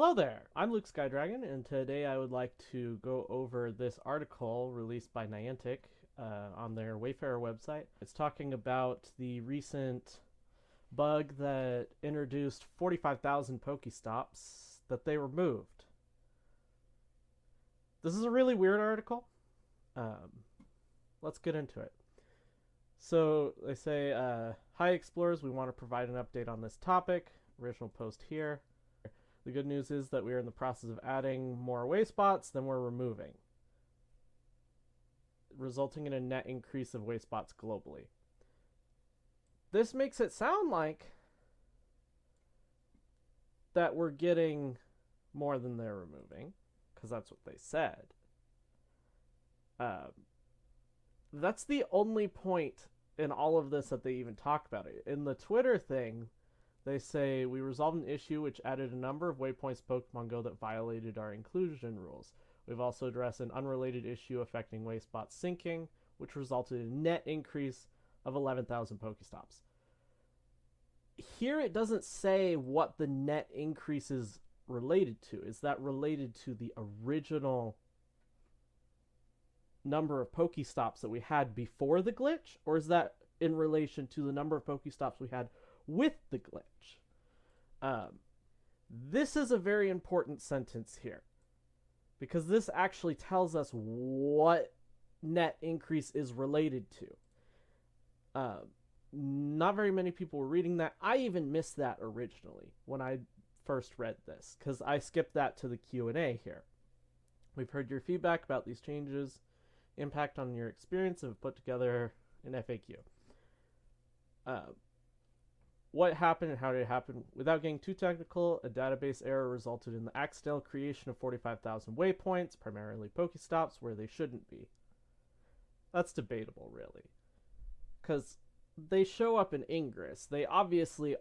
Hello there, I'm Luke Skydragon, and today I would like to go over this article released by Niantic on their Wayfarer website. It's talking about the recent bug that introduced 45,000 Pokestops that they removed. This is a really weird article. Um, let's get into it. So they say, Hi Explorers, we want to provide an update on this topic. Original post here. The good news is that we are in the process of adding more away spots than we're removing, resulting in a net increase of away spots globally. This makes it sound like that we're getting more than they're removing, because that's what they said. That's the only point in all of this that they even talk about it. In the Twitter thing, they say, we resolved an issue which added a number of waypoints to Pokemon Go that violated our inclusion rules. We've also addressed an unrelated issue affecting wayspot syncing, which resulted in a net increase of 11,000 Pokestops. Here it doesn't say what the net increase is related to. Is that related to the original number of Pokestops that we had before the glitch? Or is that in relation to the number of Pokestops we had with the glitch? This is a very important sentence here, because this actually tells us what net increase is related to. Not very many people were reading that. I even missed that originally when I first read this, because I skipped that to the Q&A here. We've heard your feedback about these changes, impact on your experience, and have put together an FAQ. What happened and how did it happen? Without getting too technical, a database error resulted in the accidental creation of 45,000 waypoints, primarily Pokestops, where they shouldn't be. That's debatable, really. Because they show up in Ingress. They obviously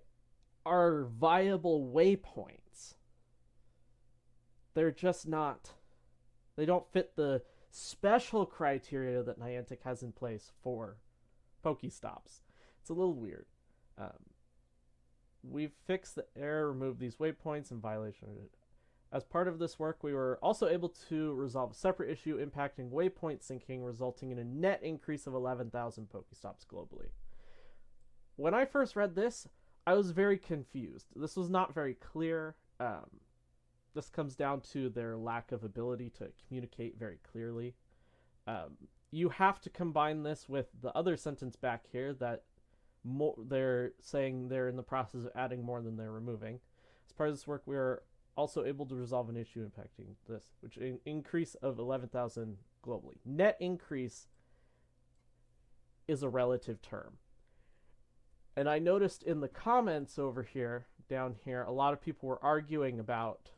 are viable waypoints. They're just not... They don't fit the special criteria that Niantic has in place for Pokestops. It's a little weird. We've fixed the error, removed these waypoints in violation of it. As part of this work, we were also able to resolve a separate issue impacting waypoint syncing, resulting in a net increase of 11,000 Pokestops globally. When I first read this, I was very confused. This was not very clear. This comes down to their lack of ability to communicate very clearly. You have to combine this with the other sentence back here that they're saying they're in the process of adding more than they're removing. As part of this work, we are also able to resolve an issue impacting this, which an increase of 11,000 globally. Net increase is a relative term. And I noticed in the comments over here, down here, a lot of people were arguing about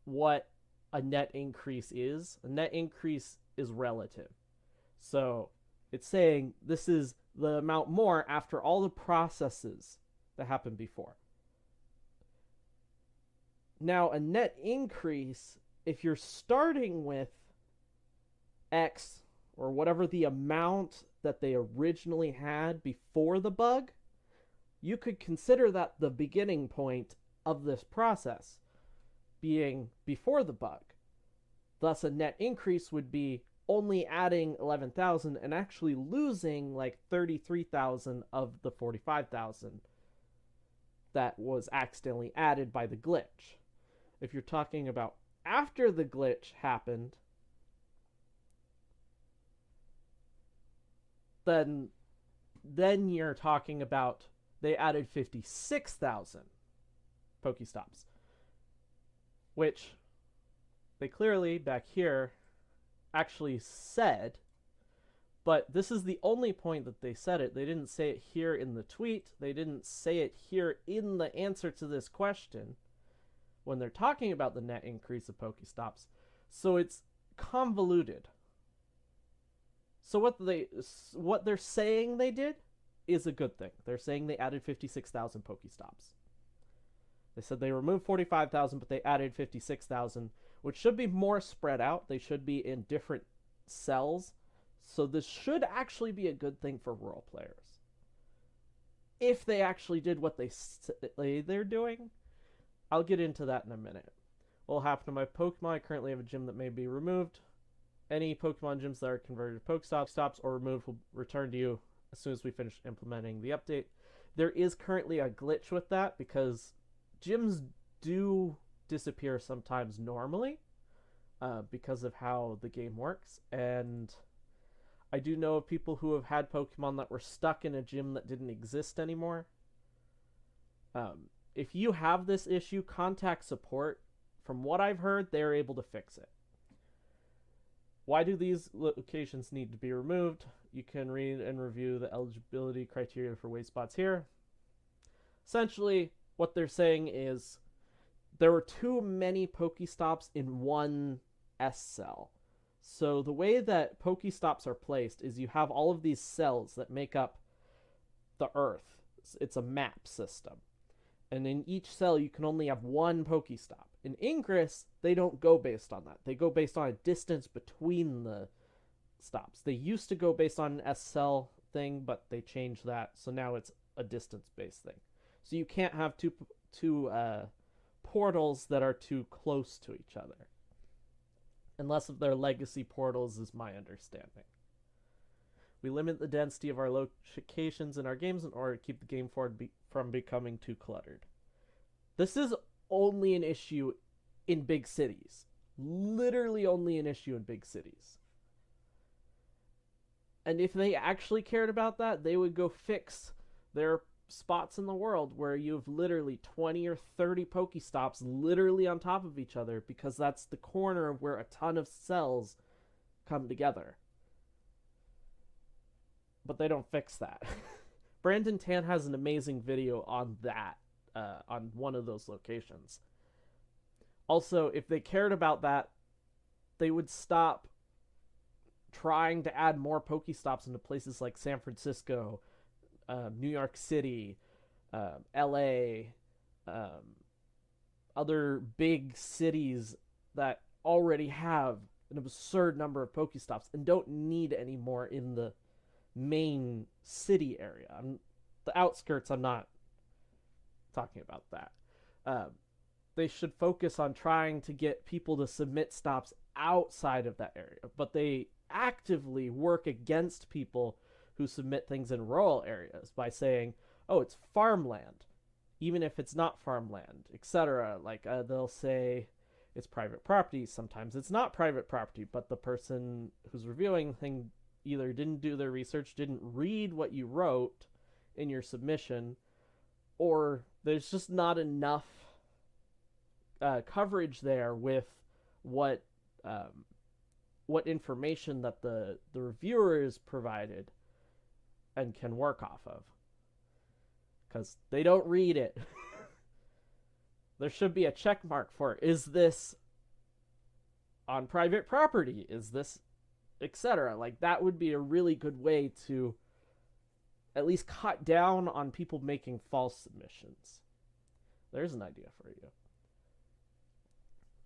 what a net increase is. A net increase is relative. So it's saying this is the amount more after all the processes that happened before. Now, a net increase, if you're starting with X or whatever the amount that they originally had before the bug, you could consider that the beginning point of this process being before the bug. Thus, a net increase would be only adding 11,000 and actually losing like 33,000 of the 45,000 that was accidentally added by the glitch. If you're talking about after the glitch happened, then you're talking about they added 56,000 Pokestops, which they clearly back here actually said, but this is the only point that they said it. They didn't say it here in the tweet. They didn't say it here in the answer to this question when they're talking about the net increase of Pokestops. So it's convoluted. So what they're saying they did is a good thing. They're saying they added 56,000 Pokestops. They said they removed 45,000, but they added 56,000, which should be more spread out. They should be in different cells. So this should actually be a good thing for rural players. If they actually did what they say they're doing, I'll get into that in a minute. What will happen to my Pokemon? I currently have a gym that may be removed. Any Pokemon gyms that are converted to Pokestops or removed will return to you as soon as we finish implementing the update. There is currently a glitch with that because gyms do disappear sometimes normally because of how the game works. And I do know of people who have had Pokemon that were stuck in a gym that didn't exist anymore. If you have this issue, contact support. From what I've heard, they're able to fix it. Why do these locations need to be removed? You can read and review the eligibility criteria for waste spots here. Essentially, what they're saying is there were too many Pokestops in one S cell. So the way that Pokestops are placed is you have all of these cells that make up the Earth. It's a map system. And in each cell, you can only have one Pokestop. In Ingress, they don't go based on that. They go based on a distance between the stops. They used to go based on an S cell thing, but they changed that. So now it's a distance-based thing. So you can't have two portals that are too close to each other. Unless if they're legacy portals, is my understanding. We limit the density of our locations in our games in order to keep the game from becoming too cluttered. This is only an issue in big cities. Literally only an issue in big cities. And if they actually cared about that, they would go fix their spots in the world where you have literally 20 or 30 Pokestops literally on top of each other, because that's the corner of where a ton of cells come together. But they don't fix that. Brandon Tan has an amazing video on that, on one of those locations. Also, if they cared about that, they would stop trying to add more Pokestops into places like San Francisco, New York City, LA, other big cities that already have an absurd number of Pokestops and don't need any more in the main city area. The outskirts, I'm not talking about that. They should focus on trying to get people to submit stops outside of that area, but they actively work against people who submit things in rural areas by saying, oh, it's farmland, even if it's not farmland, etc. Like they'll say it's private property. Sometimes it's not private property, but the person who's reviewing the thing either didn't do their research, didn't read what you wrote in your submission, or there's just not enough coverage there with what information that the reviewer is provided and can work off of, because they don't read it. There should be a check mark for, is this on private property? Is this etc.? Like, that would be a really good way to at least cut down on people making false submissions. There's an idea for you.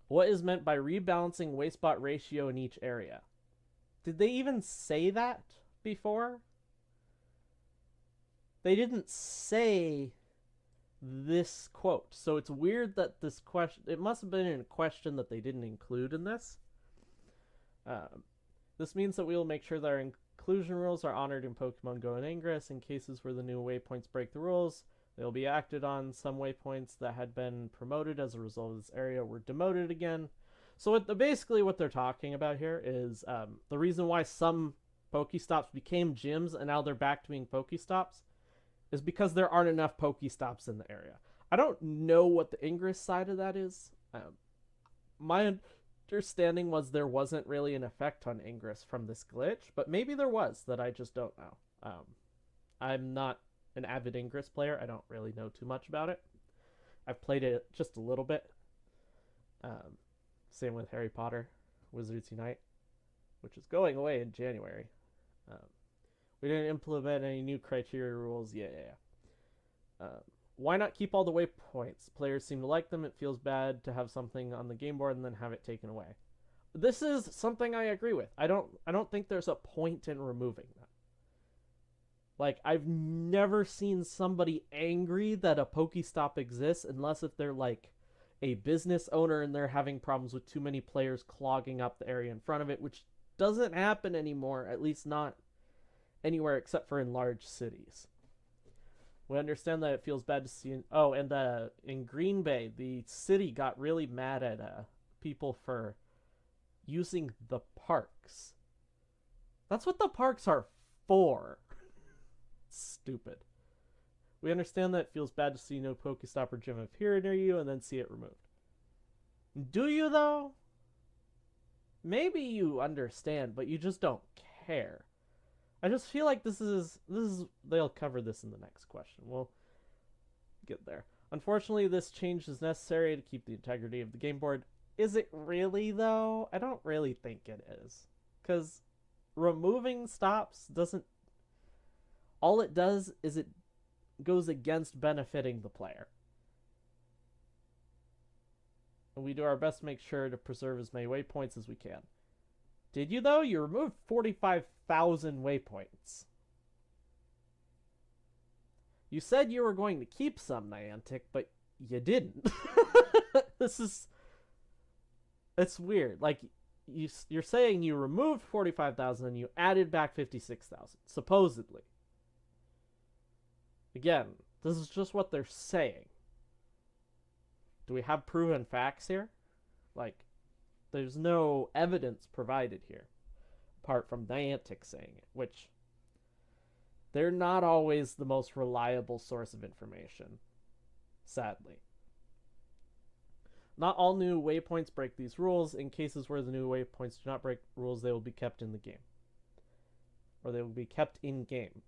What is meant by rebalancing waste spot ratio in each area? Did they even say that before? They didn't say this quote. So it's weird that this question, it must have been a question that they didn't include in this. This means that we will make sure that our inclusion rules are honored in Pokemon Go and Ingress. In cases where the new waypoints break the rules, they will be acted on. Some waypoints that had been promoted as a result of this area were demoted again. So basically what they're talking about here is the reason why some Pokestops became gyms and now they're back to being Pokestops is because there aren't enough Pokestops in the area. I don't know what the Ingress side of that is. My understanding was there wasn't really an effect on Ingress from this glitch, but maybe there was that I just don't know. I'm not an avid Ingress player. I don't really know too much about it. I've played it just a little bit. Same with Harry Potter, Wizards Unite, which is going away in January. We didn't implement any new criteria rules. Yeah. Why not keep all the waypoints? Players seem to like them. It feels bad to have something on the game board and then have it taken away. This is something I agree with. I don't think there's a point in removing them. Like, I've never seen somebody angry that a Pokestop exists unless if they're like a business owner and they're having problems with too many players clogging up the area in front of it, which doesn't happen anymore, at least not anywhere except for in large cities. We understand that it feels bad to see. And in Green Bay, the city got really mad at people for using the parks. That's what the parks are for. Stupid. We understand that it feels bad to see no Pokestop or gym appear near you and then see it removed. Do you, though? Maybe you understand, but you just don't care. I just feel like this is they'll cover this in the next question. We'll get there. Unfortunately, this change is necessary to keep the integrity of the game board. Is it really, though? I don't really think it is. Because removing stops doesn't... All it does is it goes against benefiting the player. And we do our best to make sure to preserve as many waypoints as we can. Did you, though? You removed 45,000 waypoints. You said you were going to keep some, Niantic, but you didn't. It's weird. Like, you're saying you removed 45,000 and you added back 56,000, supposedly. Again, this is just what they're saying. Do we have proven facts here? Like, there's no evidence provided here, apart from Niantic saying it, which they're not always the most reliable source of information, sadly. Not all new waypoints break these rules. In cases where the new waypoints do not break rules, they will be kept in the game. Or they will be kept in game.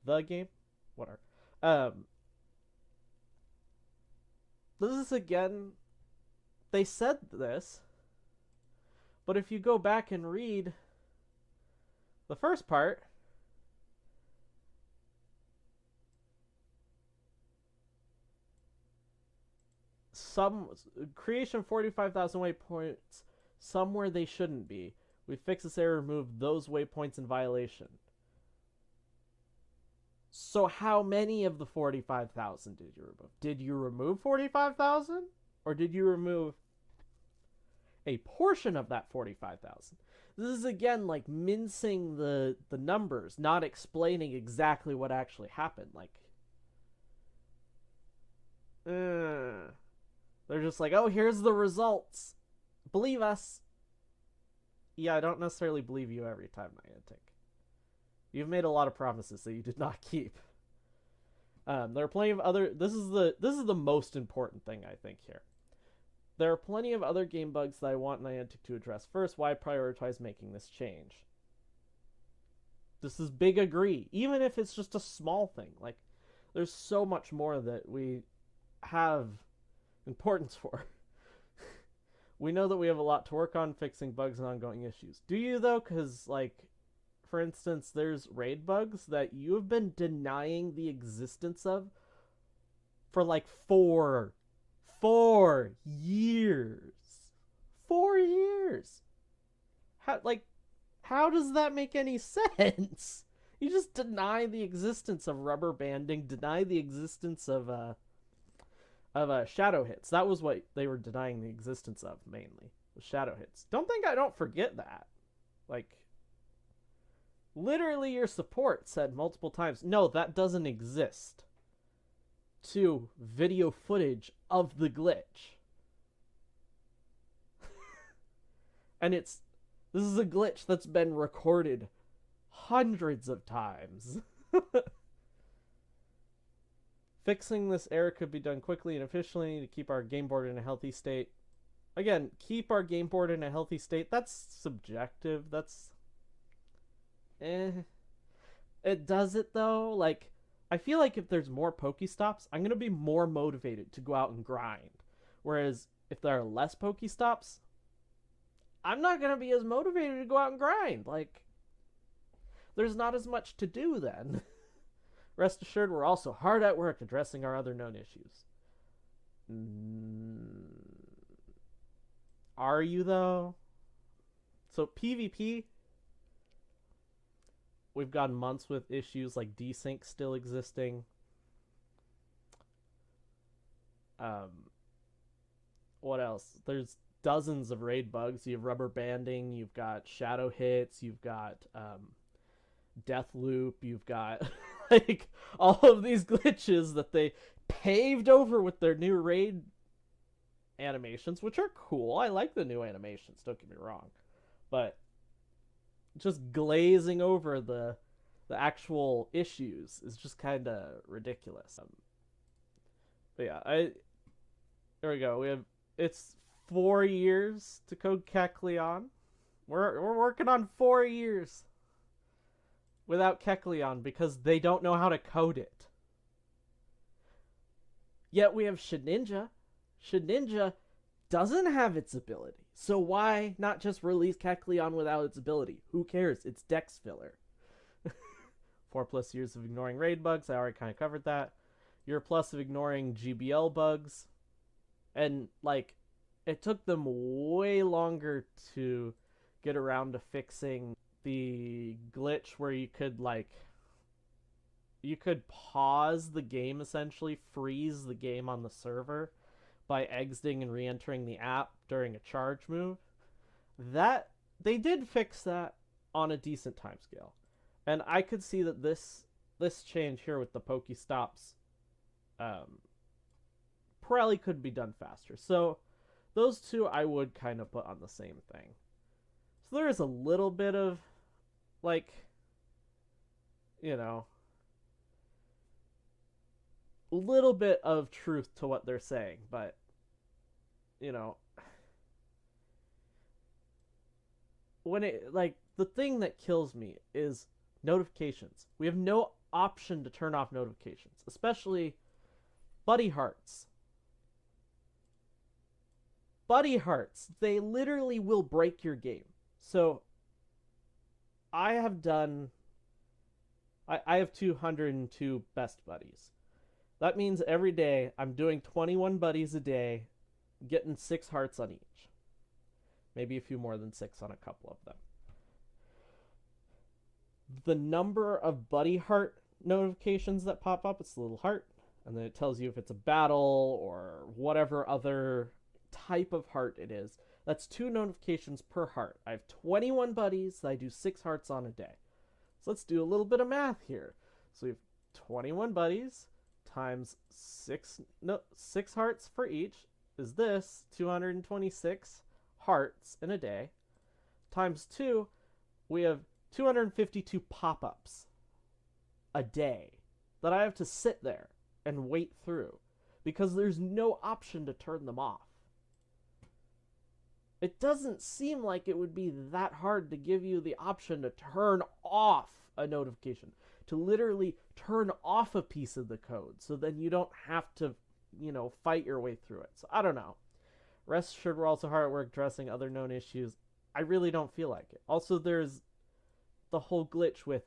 The game? Whatever. This is, again, they said this, but if you go back and read the first part, some creation 45,000 waypoints somewhere they shouldn't be. We fix this error, remove those waypoints in violation. So how many of the 45,000 did you remove? Did you remove 45,000? Or did you remove a portion of that 45,000? This is, again, like mincing the numbers, not explaining exactly what actually happened. Like, they're just like, oh, here's the results. Believe us. Yeah, I don't necessarily believe you every time, Niantic. You've made a lot of promises that you did not keep. There are plenty of other... This is the most important thing, I think, here. There are plenty of other game bugs that I want Niantic to address. First, why prioritize making this change? This is big agree. Even if it's just a small thing. Like, there's so much more that we have importance for. We know that we have a lot to work on fixing bugs and ongoing issues. Do you, though? Because, like... For instance, there's raid bugs that you have been denying the existence of for like 4 years. 4 years. How does that make any sense? You just deny the existence of rubber banding, deny the existence of shadow hits. That was what they were denying the existence of mainly, was shadow hits. Don't think I don't forget that. Like, literally, your support said multiple times, no, that doesn't exist. To video footage of the glitch. And this is a glitch that's been recorded hundreds of times. Fixing this error could be done quickly and efficiently to keep our game board in a healthy state. Again, keep our game board in a healthy state. That's subjective. That's... It does it, though. Like, I feel like if there's more Pokestops, I'm going to be more motivated to go out and grind. Whereas, if there are less Pokestops, I'm not going to be as motivated to go out and grind. Like, there's not as much to do then. Rest assured, we're also hard at work addressing our other known issues. Are you, though? So, PvP... We've gone months with issues like desync still existing. what else? There's dozens of raid bugs. You have rubber banding, you've got shadow hits, you've got death loop, you've got like all of these glitches that they paved over with their new raid animations, which are cool. I like the new animations, don't get me wrong. But just glazing over the actual issues is just kind of ridiculous. But yeah, there we go. It's 4 years to code Kecleon. We're working on 4 years without Kecleon because they don't know how to code it. Yet we have Shedinja. Shedinja doesn't have its ability. So why not just release Kecleon without its ability? Who cares? It's Dex filler. 4+ years of ignoring raid bugs. I already kind of covered that. Year plus of ignoring GBL bugs. And, like, it took them way longer to get around to fixing the glitch where you could, like, you could pause the game, essentially, freeze the game on the server by exiting and re-entering the app during a charge move. That, they did fix that on a decent timescale. And I could see that this change here with the Pokestops probably could be done faster. So those two I would kind of put on the same thing. So there is a little bit of, like, you know, a little bit of truth to what they're saying, but, you know, when it, like, the thing that kills me is notifications. We have no option to turn off notifications, especially buddy hearts. Buddy hearts, they literally will break your game. So I have 202 best buddies. That means every day I'm doing 21 buddies a day, getting 6 hearts on each. Maybe a few more than 6 on a couple of them. The number of buddy heart notifications that pop up, it's the little heart, and then it tells you if it's a battle or whatever other type of heart it is. That's 2 notifications per heart. I have 21 buddies that I do 6 hearts on a day. So let's do a little bit of math here. So we have 21 buddies times 6 hearts for each is this 226 hearts in a day. Times 2, we have 252 pop-ups a day that I have to sit there and wait through because there's no option to turn them off. It doesn't seem like it would be that hard to give you the option to turn off a notification, to literally turn off a piece of the code so then you don't have to, fight your way through it. So I don't know. Rest assured we're also hard at work addressing other known issues. I really don't feel like it. Also, there's the whole glitch with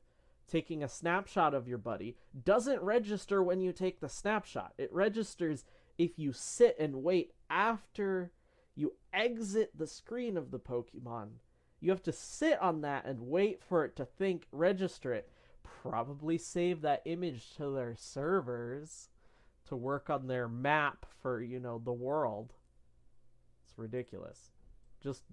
taking a snapshot of your buddy. Doesn't register when you take the snapshot. It registers if you sit and wait after you exit the screen of the Pokemon. You have to sit on that and wait for it to register it. Probably save that image to their servers to work on their map for, the world. It's ridiculous. Just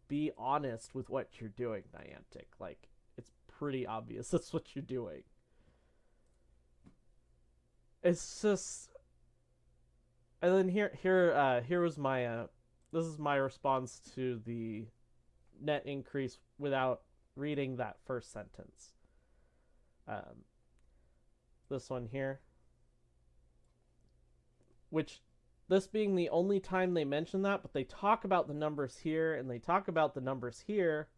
be honest with what you're doing, Niantic. Like, it's pretty obvious that's what you're doing. It's just... And then here was my... this is my response to the net increase without reading that first sentence. This one here. Which, this being the only time they mention that, but they talk about the numbers here, and they talk about the numbers here,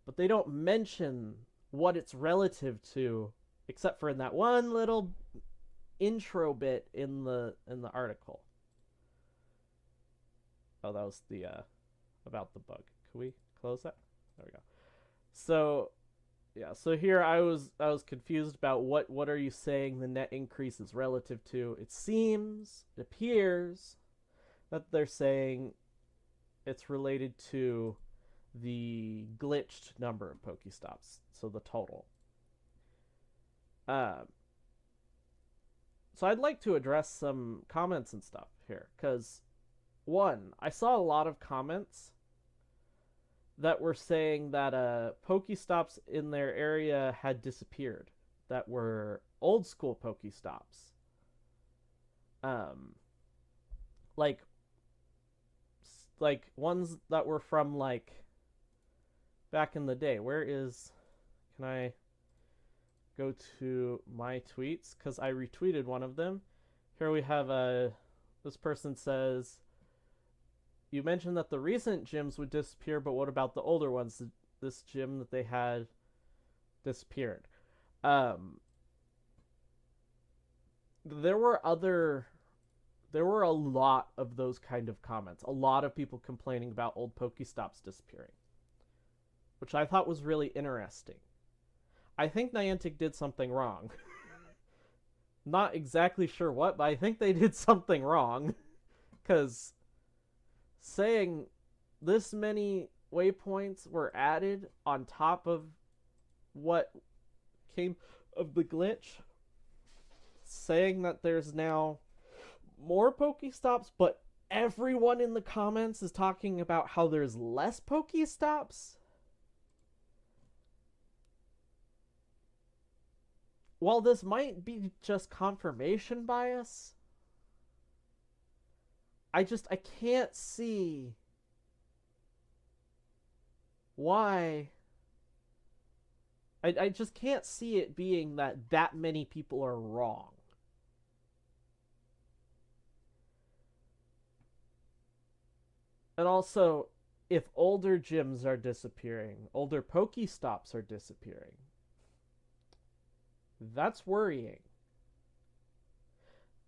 but they don't mention what it's relative to, except for in that one little intro bit in the article. Oh, that was the about the bug. Can we close that? There we go. So yeah, so here I was confused about what are you saying the net increase is relative to. It appears that they're saying it's related to the glitched number of Pokestops, so the total. So I'd like to address some comments and stuff here, because One, I saw a lot of comments that were saying that Pokestops in their area had disappeared, that were old school Pokestops. Um, like ones that were from like back in the day. Can I go to my tweets? Because I retweeted one of them. Here we have this person says, you mentioned that the recent gyms would disappear, but what about the older ones? This gym that they had disappeared. There were a lot of those kind of comments. A lot of people complaining about old Pokestops disappearing, which I thought was really interesting. I think Niantic did something wrong. Not exactly sure what, but I think they did something wrong. Because saying this many waypoints were added on top of what came of the glitch, saying that there's now more Pokestops, but everyone in the comments is talking about how there's less Pokestops. While this might be just confirmation bias, I can't see why. I just can't see it being that many people are wrong. And also, if older gyms are disappearing, older Pokestops are disappearing, that's worrying.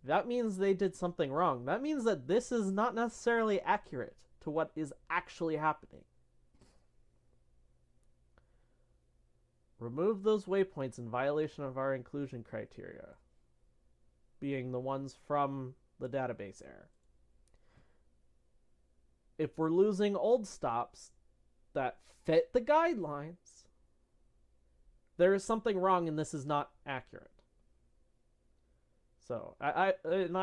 That means they did something wrong. That means that this is not necessarily accurate to what is actually happening. Remove those waypoints in violation of our inclusion criteria, being the ones from the database error. If we're losing old stops that fit the guidelines, there is something wrong and this is not accurate. So I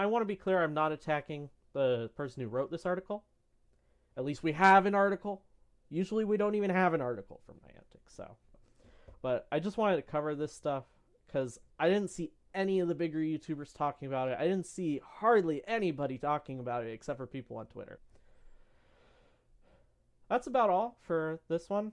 want to be clear, I'm not attacking the person who wrote this article. At least we have an article. Usually we don't even have an article from Niantic. So, but I just wanted to cover this stuff because I didn't see any of the bigger YouTubers talking about it. I didn't see hardly anybody talking about it except for people on Twitter. That's about all for this one.